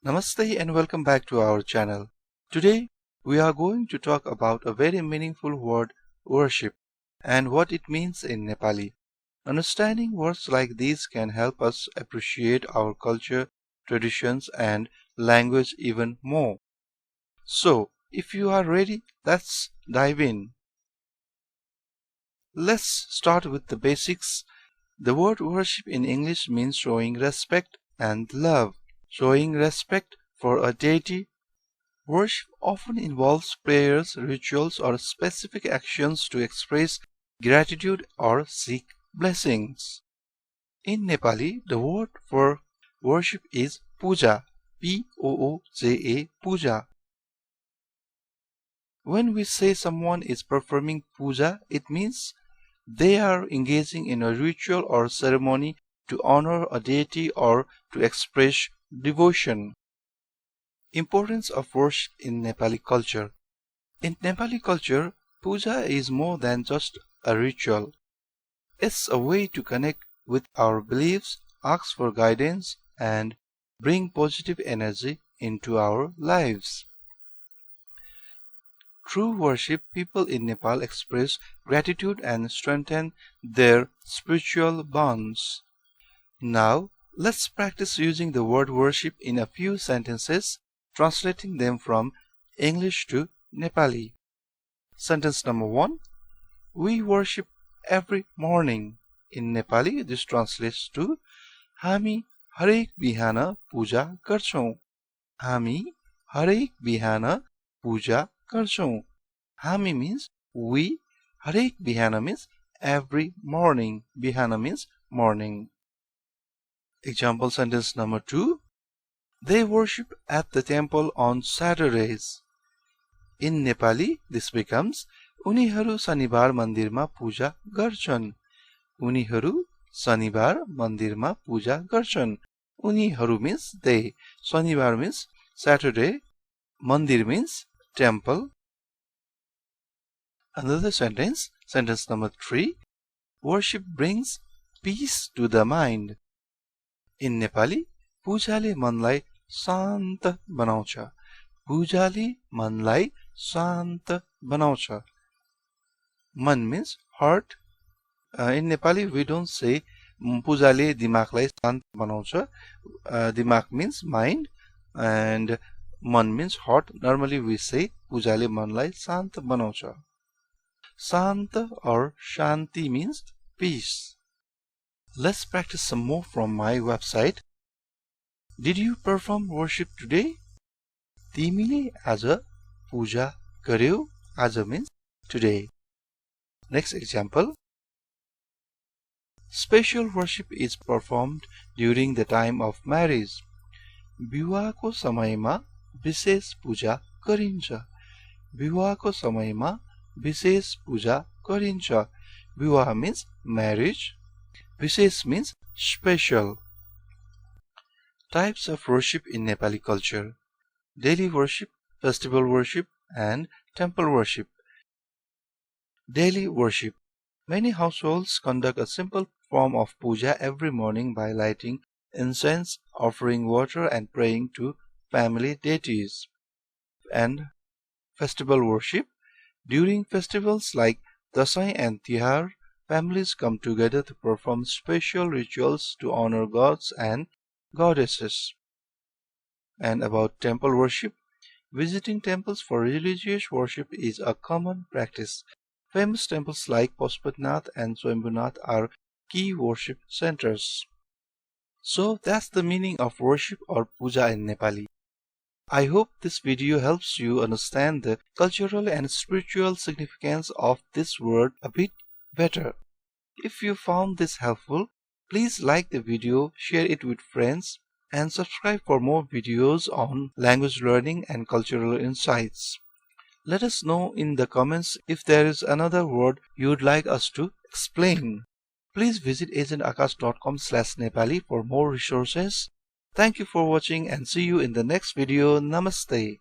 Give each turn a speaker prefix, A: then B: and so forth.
A: Namaste and welcome back to our channel. Today we are going to talk about a very meaningful word, worship, and what it means in Nepali. Understanding words like these can help us appreciate our culture, traditions, and language even more. So, if you are ready, let's dive in. Let's start with the basics. The word worship in English means showing respect and love. Showing respect for a deity. Worship often involves prayers, rituals, or specific actions to express gratitude or seek blessings. In Nepali, the word for worship is puja, P-O-O-J-A, puja. When we say someone is performing puja, it means they are engaging in a ritual or ceremony to honor a deity or to express devotion. Importance of worship in Nepali culture. In Nepali culture, puja is more than just a ritual. It's a way to connect with our beliefs, ask for guidance, and bring positive energy into our lives. Through worship, people in Nepal express gratitude and strengthen their spiritual bonds. Now, let's practice using the word worship in a few sentences, translating them from English to Nepali. Sentence number 1. We worship every morning. In Nepali, this translates to हामी हरेक बिहान पूजा गर्छौं. हामी हरेक बिहान पूजा गर्छौं. हामी means we, हरेक बिहान means every morning. Bihana means morning. Example sentence number 2. They worship at the temple on Saturdays. In Nepali, this becomes उनीहरू शनिबार मन्दिरमा पूजा गर्छन्. उनीहरू शनिबार मन्दिरमा पूजा गर्छन्. उनीहरू means they. शनिबार means Saturday. Mandir means temple. Another sentence, sentence number 3. Worship brings peace to the mind. In Nepali, पूजाले मनलाई शान्त बनाउँछ. पूजाले मनलाई शान्त बनाउँछ. Man means heart. In Nepali, we don't say पूजाले दिमागलाई शान्त बनाउँछ. दिमाग means mind and man means heart. Normally we say पूजाले मनलाई शान्त बनाउँछ. शान्त or shanti means peace. Let's practice some more from my website. Did you perform worship today? तिमीले आज पूजा गर्यौ. आज means today. Next example. Special worship is performed during the time of marriage. विवाहको समयमा विशेष पूजा गरिन्छ. विवाहको समयमा विशेष पूजा गरिन्छ. विवाह means marriage. Vishesh means special. Types of worship in Nepali culture. Daily worship, festival worship, and temple worship. Daily worship. Many households conduct a simple form of puja every morning by lighting incense, offering water, and praying to family deities. And festival worship. During festivals like Dasai and Tihar, families come together to perform special rituals to honor gods and goddesses. And about temple worship, visiting temples for religious worship is a common practice. Famous temples like Pashupatinath and Swayambhunath are key worship centers. So that's the meaning of worship or puja in Nepali. I hope this video helps you understand the cultural and spiritual significance of this word a bit better. If you found this helpful, please like the video, share it with friends, and subscribe for more videos on language learning and cultural insights. Let us know in the comments if there is another word you'd like us to explain. Please visit agentakash.com/Nepali for more resources. Thank you for watching and see you in the next video. Namaste.